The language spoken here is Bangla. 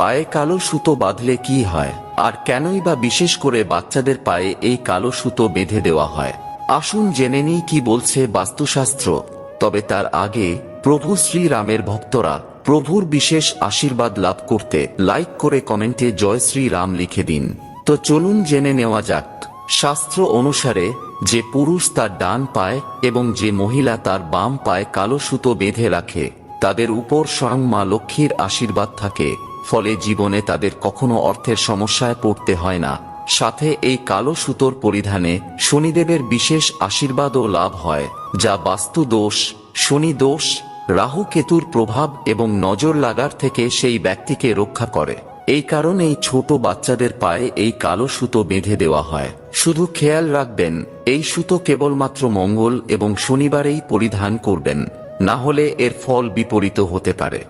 পায়ে কালো সুতো বাঁধলে কি হয়, আর কেনই বা বিশেষ করে বাচ্চাদের পায়ে এই কালো সুতো বেঁধে দেওয়া হয়? আসুন জেনে নিই কি বলছে বাস্তুশাস্ত্র। তবে তার আগে প্রভু শ্রীরামের ভক্তরা প্রভুর বিশেষ আশীর্বাদ লাভ করতে লাইক করে কমেন্টে জয় শ্রীরাম লিখে দিন। তো চলুন জেনে নেওয়া যাক। শাস্ত্র অনুসারে যে পুরুষ তার ডান পায়ে এবং যে মহিলা তার বাম পায়ে কালো সুতো বেঁধে রাখে তাদের উপর স্বয়ং মা লক্ষ্মীর আশীর্বাদ থাকে, ফলে জীবনে তাদের কখনো অর্থের সমস্যায় পড়তে হয় না। সাথে এই কালো সুতোর পরিধানে শনিদেবের বিশেষ আশীর্বাদও লাভ হয়, যা বাস্তু দোষ, শনি দোষ, রাহু কেতুর প্রভাব এবং নজর লাগার থেকে সেই ব্যক্তিকে রক্ষা করে। এই কারণেই ছোট বাচ্চাদের পায়ে এই কালো সুতো বেঁধে দেওয়া হয়। শুধু খেয়াল রাখবেন, এই সুতো কেবলমাত্র মঙ্গল এবং শনিবারেই পরিধান করবেন, না হলে এর ফল বিপরীত হতে পারে।